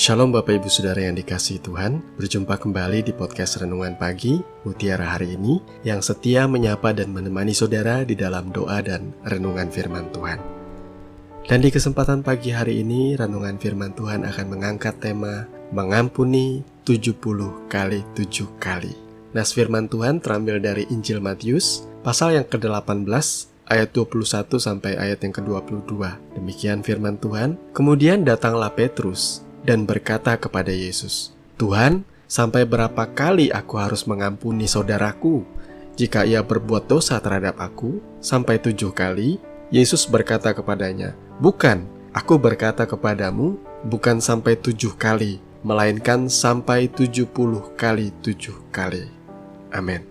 Shalom Bapak Ibu Saudara yang dikasihi Tuhan. Berjumpa kembali di podcast Renungan Pagi Mutiara hari ini, yang setia menyapa dan menemani saudara di dalam doa dan renungan firman Tuhan. Dan di kesempatan pagi hari ini, renungan firman Tuhan akan mengangkat tema mengampuni 70 kali 7 kali. Nas firman Tuhan terambil dari Injil Matius pasal yang ke-18 ayat 21 sampai ayat yang ke-22. Demikian firman Tuhan. Kemudian datanglah Petrus dan berkata kepada Yesus, "Tuhan, sampai berapa kali aku harus mengampuni saudaraku jika ia berbuat dosa terhadap aku? Sampai 7 kali?" Yesus berkata kepadanya, "Bukan, aku berkata kepadamu, bukan sampai 7 kali, melainkan sampai 70 kali 7 kali." Amin.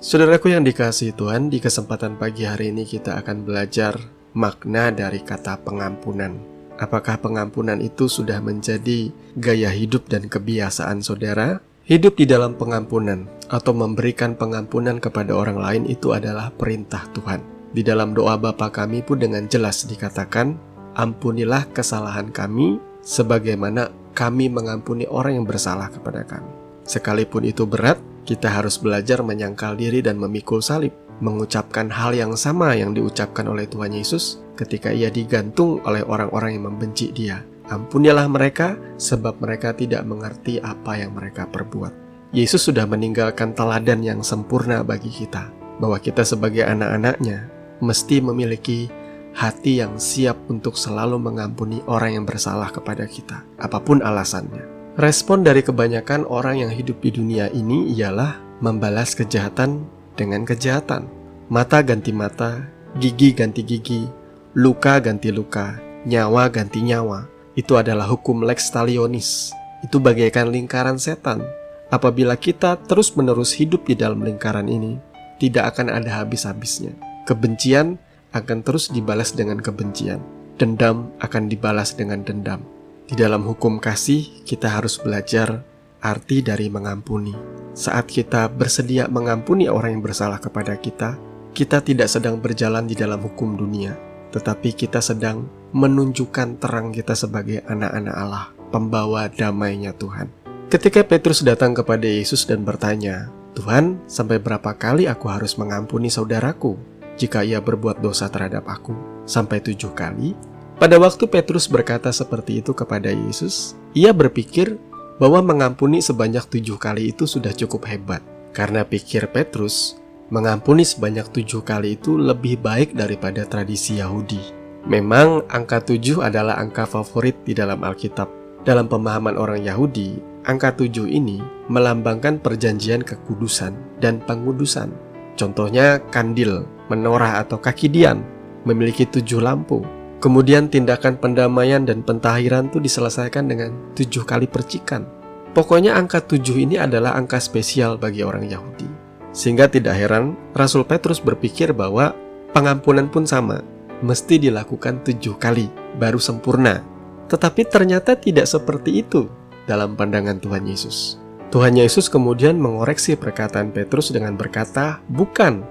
Saudaraku yang dikasihi Tuhan, di kesempatan pagi hari ini kita akan belajar makna dari kata pengampunan. Apakah pengampunan itu sudah menjadi gaya hidup dan kebiasaan saudara? Hidup di dalam pengampunan atau memberikan pengampunan kepada orang lain itu adalah perintah Tuhan. Di dalam doa Bapa kami pun dengan jelas dikatakan, "Ampunilah kesalahan kami sebagaimana kami mengampuni orang yang bersalah kepada kami." Sekalipun itu berat, kita harus belajar menyangkal diri dan memikul salib, mengucapkan hal yang sama yang diucapkan oleh Tuhan Yesus ketika ia digantung oleh orang-orang yang membenci dia. "Ampunilah mereka, sebab mereka tidak mengerti apa yang mereka perbuat." Yesus sudah meninggalkan teladan yang sempurna bagi kita, bahwa kita sebagai anak-anaknya mesti memiliki hati yang siap untuk selalu mengampuni orang yang bersalah kepada kita, apapun alasannya. Respon dari kebanyakan orang yang hidup di dunia ini ialah membalas kejahatan dengan kejahatan. Mata ganti mata, gigi ganti gigi, luka ganti luka, nyawa ganti nyawa. Itu adalah hukum lex talionis. Itu bagaikan lingkaran setan. Apabila kita terus-menerus hidup di dalam lingkaran ini, tidak akan ada habis-habisnya. Kebencian akan terus dibalas dengan kebencian. Dendam akan dibalas dengan dendam. Di dalam hukum kasih, kita harus belajar arti dari mengampuni. Saat kita bersedia mengampuni orang yang bersalah kepada kita tidak sedang berjalan di dalam hukum dunia, tetapi kita sedang menunjukkan terang kita sebagai anak-anak Allah, pembawa damainya Tuhan. Ketika Petrus datang kepada Yesus dan bertanya, "Tuhan, sampai berapa kali aku harus mengampuni saudaraku jika ia berbuat dosa terhadap aku? Sampai 7 kali?" Pada waktu Petrus berkata seperti itu kepada Yesus, ia berpikir bahwa mengampuni sebanyak 7 kali itu sudah cukup hebat. Karena pikir Petrus, mengampuni sebanyak 7 kali itu lebih baik daripada tradisi Yahudi. Memang angka 7 adalah angka favorit di dalam Alkitab. Dalam pemahaman orang Yahudi, angka 7 ini melambangkan perjanjian kekudusan dan pengudusan. Contohnya kandil, menorah atau kaki dian, memiliki 7 lampu. Kemudian tindakan pendamaian dan pentahiran itu diselesaikan dengan 7 kali percikan. Pokoknya angka 7 ini adalah angka spesial bagi orang Yahudi. Sehingga tidak heran Rasul Petrus berpikir bahwa pengampunan pun sama, mesti dilakukan 7 kali, baru sempurna. Tetapi ternyata tidak seperti itu dalam pandangan Tuhan Yesus. Tuhan Yesus kemudian mengoreksi perkataan Petrus dengan berkata, "Bukan,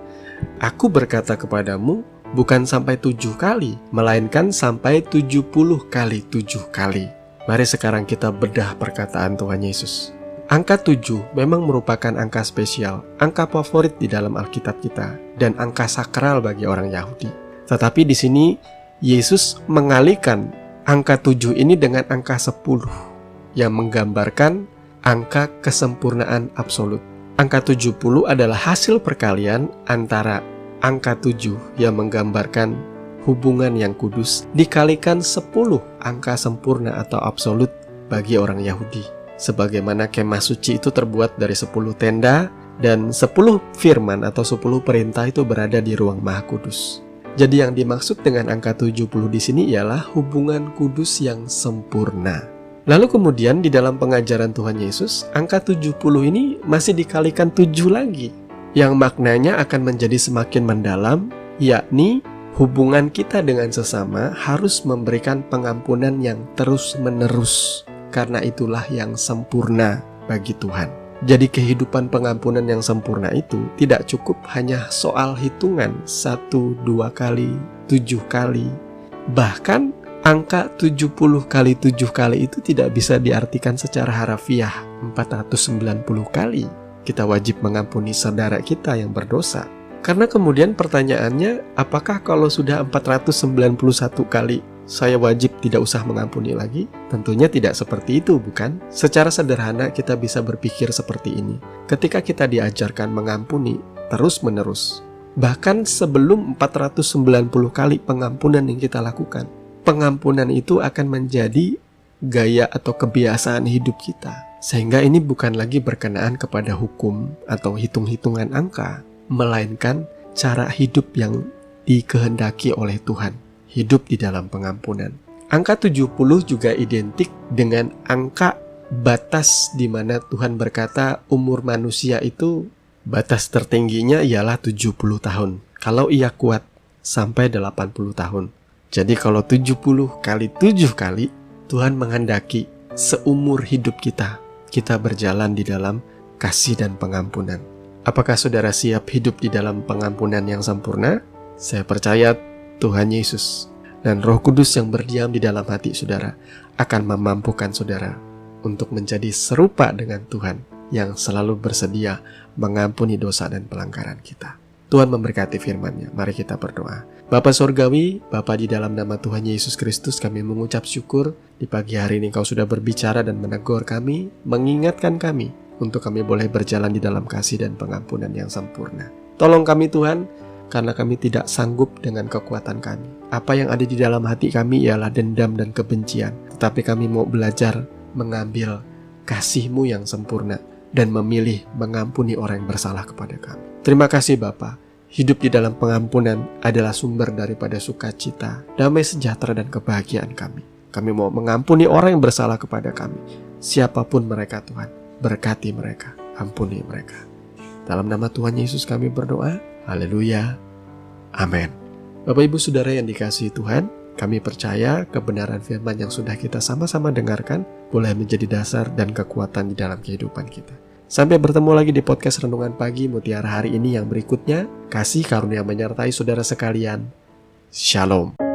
aku berkata kepadamu, bukan sampai 7 kali, melainkan sampai 70 kali 7 kali. Mari sekarang kita bedah perkataan Tuhan Yesus. Angka 7 memang merupakan angka spesial, angka favorit di dalam Alkitab kita, dan angka sakral bagi orang Yahudi. Tetapi di sini Yesus mengalihkan angka 7 ini dengan angka 10, yang menggambarkan angka kesempurnaan absolut. Angka 70 adalah hasil perkalian antara angka 7 yang menggambarkan hubungan yang kudus dikalikan 10 angka sempurna atau absolut bagi orang Yahudi. Sebagaimana kemah suci itu terbuat dari 10 tenda dan 10 firman atau 10 perintah itu berada di ruang Maha Kudus. Jadi yang dimaksud dengan angka 70 di sini ialah hubungan kudus yang sempurna. Lalu kemudian di dalam pengajaran Tuhan Yesus, angka 70 ini masih dikalikan 7 lagi, yang maknanya akan menjadi semakin mendalam, yakni hubungan kita dengan sesama harus memberikan pengampunan yang terus-menerus, karena itulah yang sempurna bagi Tuhan. Jadi kehidupan pengampunan yang sempurna itu tidak cukup hanya soal hitungan 1, 2 kali, 7 kali. Bahkan Angka 70 kali 7 kali itu tidak bisa diartikan secara harafiah 490 kali kita wajib mengampuni saudara kita yang berdosa. Karena kemudian pertanyaannya, apakah kalau sudah 491 kali saya wajib tidak usah mengampuni lagi? Tentunya tidak seperti itu, bukan? Secara sederhana kita bisa berpikir seperti ini. Ketika kita diajarkan mengampuni terus-menerus, bahkan sebelum 490 kali pengampunan yang kita lakukan, pengampunan itu akan menjadi gaya atau kebiasaan hidup kita. Sehingga ini bukan lagi berkenaan kepada hukum atau hitung-hitungan angka, melainkan cara hidup yang dikehendaki oleh Tuhan, hidup di dalam pengampunan. Angka 70 juga identik dengan angka batas di mana Tuhan berkata umur manusia itu batas tertingginya ialah 70 tahun. Kalau ia kuat sampai 80 tahun. Jadi kalau 70 kali 7 kali, Tuhan menghendaki seumur hidup kita berjalan di dalam kasih dan pengampunan. Apakah saudara siap hidup di dalam pengampunan yang sempurna? Saya percaya Tuhan Yesus dan Roh Kudus yang berdiam di dalam hati saudara akan memampukan saudara untuk menjadi serupa dengan Tuhan yang selalu bersedia mengampuni dosa dan pelanggaran kita. Tuhan memberkati firman-Nya. Mari kita berdoa. Bapa Sorgawi, Bapa di dalam nama Tuhan Yesus Kristus, kami mengucap syukur di pagi hari ini Engkau sudah berbicara dan menegur kami, mengingatkan kami untuk kami boleh berjalan di dalam kasih dan pengampunan yang sempurna. Tolong kami Tuhan, karena kami tidak sanggup dengan kekuatan kami. Apa yang ada di dalam hati kami ialah dendam dan kebencian, tetapi kami mau belajar mengambil kasih-Mu yang sempurna dan memilih mengampuni orang yang bersalah kepada kami. Terima kasih Bapa. Hidup di dalam pengampunan adalah sumber daripada sukacita, damai sejahtera dan kebahagiaan kami. Kami mau mengampuni orang yang bersalah kepada kami. Siapapun mereka Tuhan, berkati mereka, ampuni mereka. Dalam nama Tuhan Yesus kami berdoa. Haleluya. Amin. Bapak Ibu Saudara yang dikasihi Tuhan, kami percaya kebenaran firman yang sudah kita sama-sama dengarkan boleh menjadi dasar dan kekuatan di dalam kehidupan kita. Sampai bertemu lagi di podcast Renungan Pagi Mutiara hari ini yang berikutnya. Kasih karunia menyertai saudara sekalian. Shalom.